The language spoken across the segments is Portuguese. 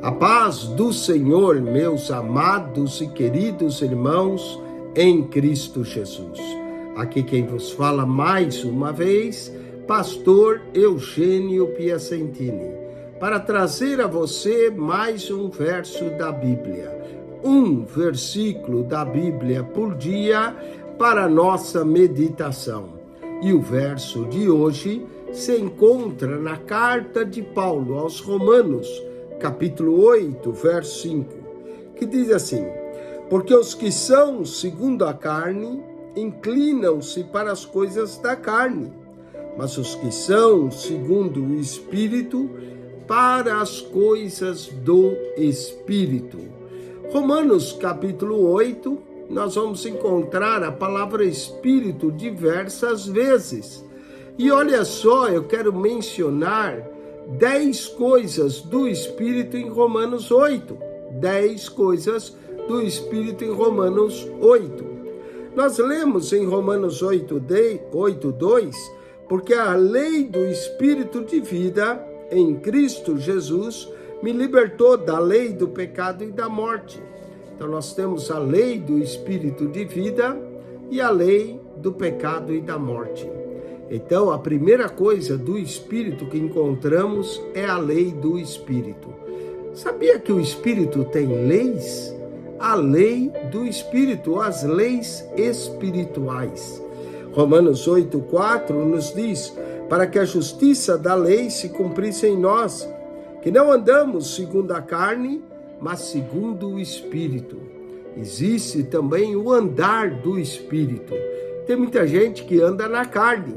A paz do Senhor, meus amados e queridos irmãos, em Cristo Jesus. Aqui quem vos fala mais uma vez, pastor Eugênio Piacentini, para trazer a você mais um verso da Bíblia, um versículo da Bíblia por dia para nossa meditação. E o verso de hoje se encontra na carta de Paulo aos Romanos, capítulo 8, verso 5, que diz assim: porque os que são segundo a carne inclinam-se para as coisas da carne, mas os que são segundo o Espírito, para as coisas do Espírito. Romanos capítulo 8, nós vamos encontrar a palavra Espírito diversas vezes. E olha só, eu quero mencionar 10 coisas do Espírito em Romanos 8. 10 coisas do Espírito em Romanos 8. Nós lemos em Romanos 8:2, porque a lei do Espírito de vida em Cristo Jesus me libertou da lei do pecado e da morte. Então nós temos a lei do Espírito de vida e a lei do pecado e da morte. Então, a primeira coisa do Espírito que encontramos é a lei do Espírito. Sabia que o Espírito tem leis? A lei do Espírito, as leis espirituais. Romanos 8:4 nos diz: para que a justiça da lei se cumprisse em nós, que não andamos segundo a carne, mas segundo o Espírito. Existe também o andar do Espírito. Tem muita gente que anda na carne,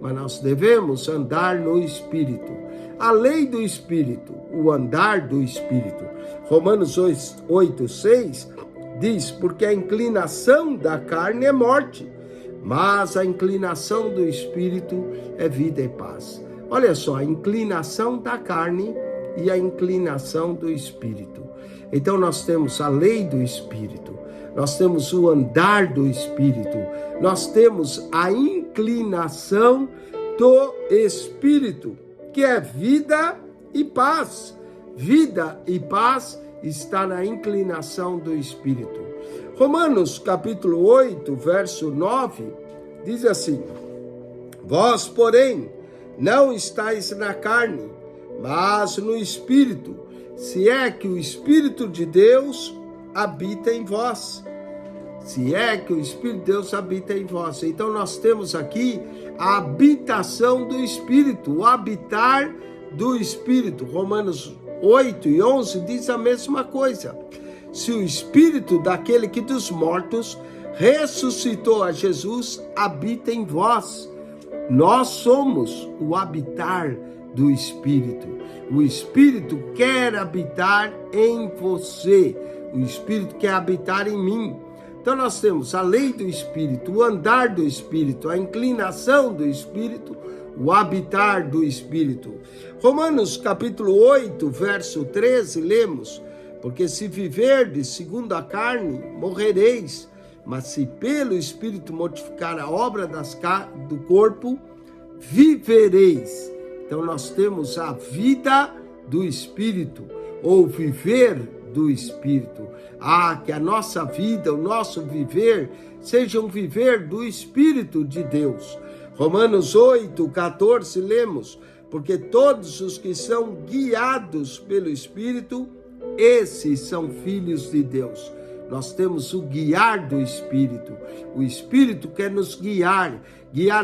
mas nós devemos andar no Espírito. A lei do Espírito, o andar do Espírito. Romanos 8:6 diz: porque a inclinação da carne é morte, mas a inclinação do Espírito é vida e paz. Olha só, a inclinação da carne e a inclinação do Espírito. Então nós temos a lei do Espírito, nós temos o andar do Espírito, nós temos a inclinação do Espírito, que é vida e paz. Vida e paz está na inclinação do Espírito. Romanos capítulo 8, verso 9, diz assim: vós, porém, não estáis na carne, mas no Espírito, se é que o Espírito de Deus habita em vós. Se é que o Espírito de Deus habita em vós. Então nós temos aqui a habitação do Espírito, o habitar do Espírito. Romanos 8:11 diz a mesma coisa. Se o Espírito daquele que dos mortos ressuscitou a Jesus habita em vós, nós somos o habitar do Espírito. O Espírito quer habitar em você. O Espírito quer habitar em mim. Então nós temos a lei do Espírito, o andar do Espírito, a inclinação do Espírito, o habitar do Espírito. Romanos capítulo 8, verso 13, lemos: porque se viverdes segundo a carne, morrereis, mas se pelo Espírito mortificar a obra do corpo, vivereis. Então nós temos a vida do Espírito, ou viver do Espírito. Que a nossa vida, o nosso viver, seja um viver do Espírito de Deus. Romanos 8:14 lemos: porque todos os que são guiados pelo Espírito, esses são filhos de Deus. Nós temos o guiar do Espírito. O Espírito quer nos guiar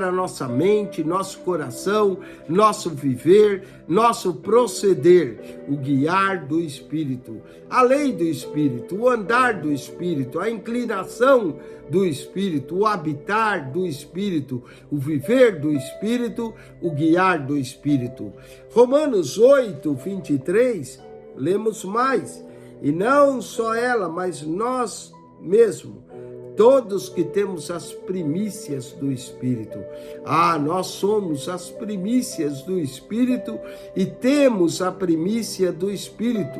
a nossa mente, nosso coração, nosso viver, nosso proceder. O guiar do Espírito, a lei do Espírito, o andar do Espírito, a inclinação do Espírito, o habitar do Espírito, o viver do Espírito, o guiar do Espírito. Romanos 8:23, lemos mais: e não só ela, mas nós mesmos, todos que temos as primícias do Espírito. Nós somos as primícias do Espírito e temos a primícia do Espírito.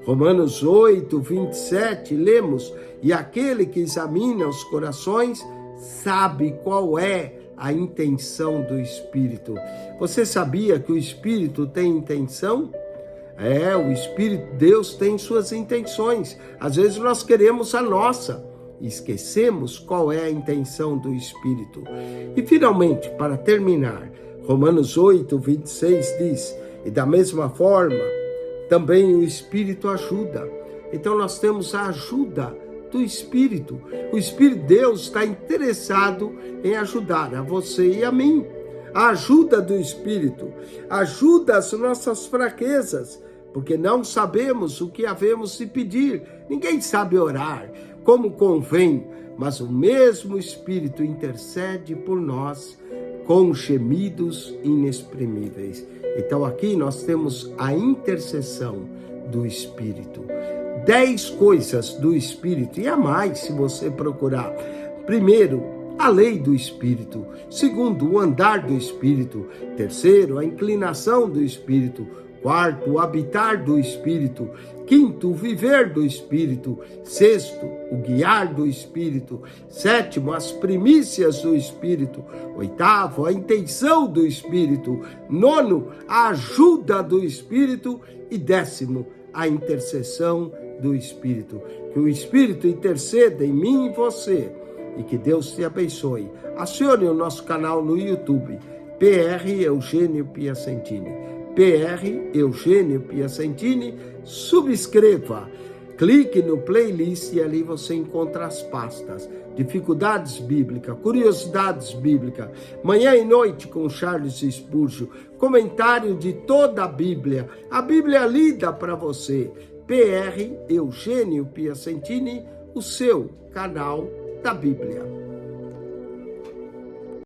Romanos 8:27, lemos: e aquele que examina os corações sabe qual é a intenção do Espírito. Você sabia que o Espírito tem intenção? O Espírito de Deus tem suas intenções. Às vezes nós queremos a nossa e esquecemos qual é a intenção do Espírito. E finalmente, para terminar, Romanos 8, 26 diz: e da mesma forma, também o Espírito ajuda. Então nós temos a ajuda do Espírito. O Espírito de Deus está interessado em ajudar a você e a mim. A ajuda do Espírito ajuda as nossas fraquezas, porque não sabemos o que havemos de pedir. Ninguém sabe orar como convém, mas o mesmo Espírito intercede por nós com gemidos inexprimíveis. Então aqui nós temos a intercessão do Espírito. 10 coisas do Espírito, e há mais se você procurar. Primeiro, a lei do Espírito. Segundo, o andar do Espírito. Terceiro, a inclinação do Espírito. Quarto, o habitar do Espírito. Quinto, o viver do Espírito. Sexto, o guiar do Espírito. Sétimo, as primícias do Espírito. Oitavo, a intenção do Espírito. Nono, a ajuda do Espírito. E décimo, a intercessão do Espírito. Que o Espírito interceda em mim e você. E que Deus te abençoe. Acione o nosso canal no YouTube, PR Eugênio Piacentini. PR Eugênio Piacentini, subscreva, clique no playlist e ali você encontra as pastas. Dificuldades bíblicas, curiosidades bíblicas, manhã e noite com Charles Spurgeon, comentário de toda a Bíblia lida para você. PR Eugênio Piacentini, o seu canal da Bíblia.